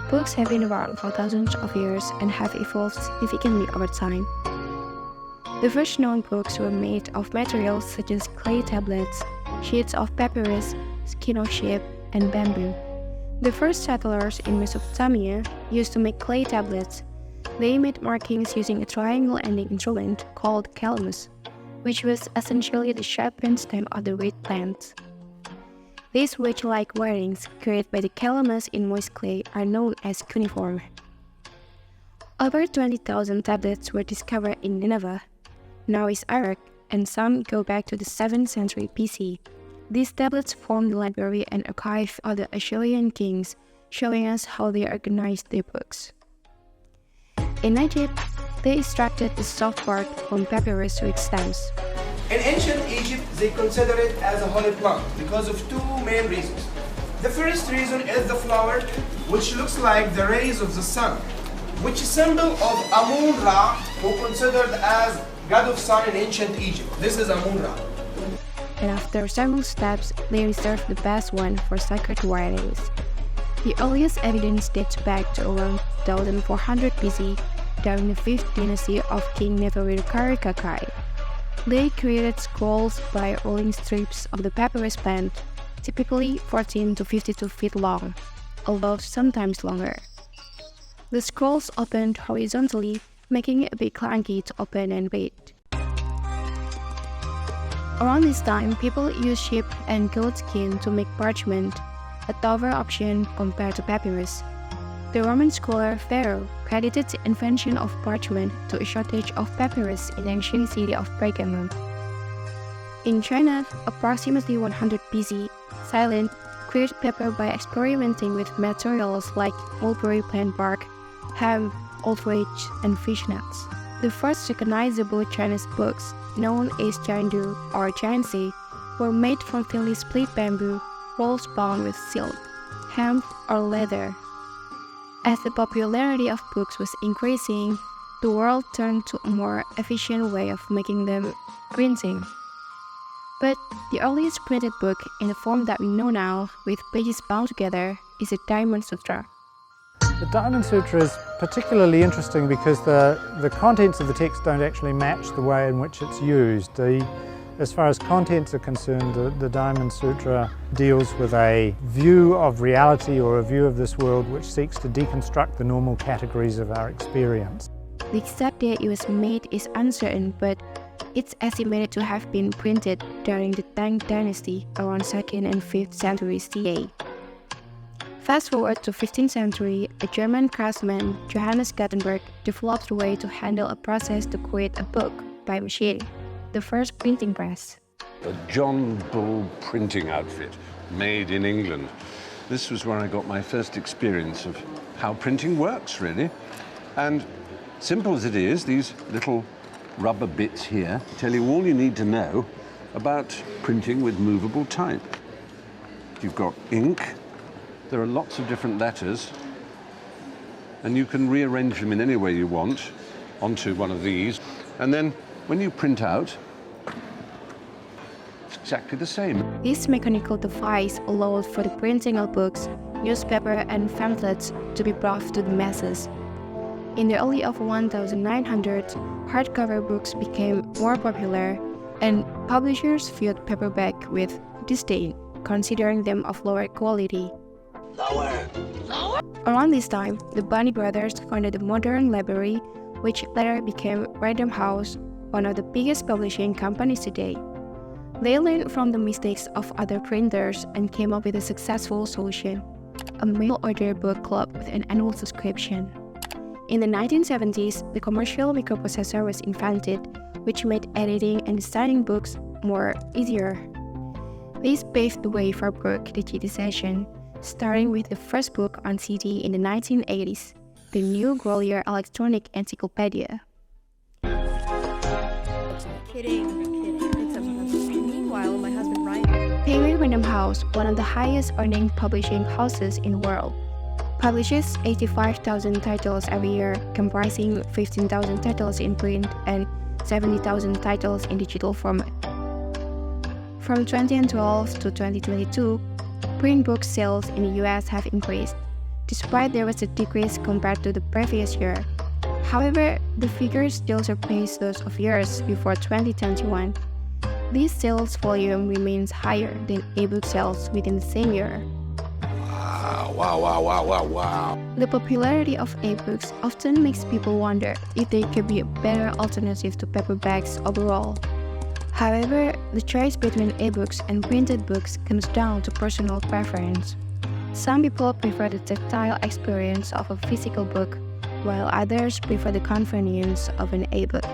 Books have been around for thousands of years and have evolved significantly over time. The first known books were made of materials such as clay tablets, sheets of papyrus, skin of sheep, and bamboo. The first settlers in Mesopotamia used to make clay tablets. They made markings using a triangle-ending instrument called calamus, which was essentially the sharpened stem of the wheat plant. These wedge-like wirings created by the calamus in moist clay are known as cuneiform. Over 20,000 tablets were discovered in Nineveh, now is Iraq, and some go back to the 7th century BC. These tablets form the library and archive of the Assyrian kings, showing us how they organized their books. In Egypt, they extracted the soft bark from papyrus to its stems. In ancient Egypt, they consider it as a holy plant because of two main reasons. The first reason is the flower, which looks like the rays of the sun, which is symbol of Amun-Ra, who considered as god of sun in ancient Egypt. This is Amun-Ra. And after several steps, they reserved the best one for sacred writings. The earliest evidence dates back to around 1400 BC, during the 5th dynasty of King Nefertari-Kakai. They created scrolls by rolling strips of the papyrus plant, typically 14 to 52 feet long, although sometimes longer. The scrolls opened horizontally, making it a bit clunky to open and read. Around this time, people used sheep and goat skin to make parchment, a tougher option compared to papyrus. The Roman scholar Varro credited the invention of parchment to a shortage of papyrus in the ancient city of Pergamum. In China, approximately 100 BC, Cylon created paper by experimenting with materials like mulberry plant bark, hemp, aldrich, and fish nuts. The first recognizable Chinese books, known as Jiandu or Jianzi, were made from thinly split bamboo, rolls bound with silk, hemp, or leather. As the popularity of books was increasing, the world turned to a more efficient way of making them, printing. But the earliest printed book in the form that we know now, with pages bound together, is the Diamond Sutra. The Diamond Sutra is particularly interesting because the contents of the text don't actually match the way in which it's used. As far as contents are concerned, the Diamond Sutra deals with a view of reality or a view of this world which seeks to deconstruct the normal categories of our experience. The exact date it was made is uncertain, but it's estimated to have been printed during the Tang Dynasty around 2nd and 5th century CE. Fast forward to 15th century, a German craftsman, Johannes Gutenberg, developed a way to handle a process to create a book by machine, the first printing press. A John Bull printing outfit, made in England. This was where I got my first experience of how printing works, really. And simple as it is, these little rubber bits here tell you all you need to know about printing with movable type. You've got ink. There are lots of different letters, and you can rearrange them in any way you want onto one of these. And then when you print out, it's exactly the same. This mechanical device allowed for the printing of books, newspaper, and pamphlets to be brought to the masses. In the early of 1900, hardcover books became more popular, and publishers viewed paperback with disdain, considering them of lower quality. Around this time, the Bunny brothers founded the Modern Library, which later became Random House, one of the biggest publishing companies today. They learned from the mistakes of other printers and came up with a successful solution, a mail-order book club with an annual subscription. In the 1970s, the commercial microprocessor was invented, which made editing and designing books more easier. This paved the way for book digitization, starting with the first book on CD in the 1980s, the New Grolier Electronic Encyclopedia. Meanwhile, my husband Ryan. Penguin Random House, one of the highest earning publishing houses in the world, publishes 85,000 titles every year, comprising 15,000 titles in print and 70,000 titles in digital format. From 2012 to 2022, print book sales in the US have increased. despite there was a decrease compared to the previous year. However, the figures still surpass those of years before 2021. This sales volume remains higher than ebook sales within the same year. Wow. The popularity of ebooks often makes people wonder if they could be a better alternative to paperbacks overall. However, the choice between ebooks and printed books comes down to personal preference. Some people prefer the tactile experience of a physical book, while others prefer the convenience of an ebook.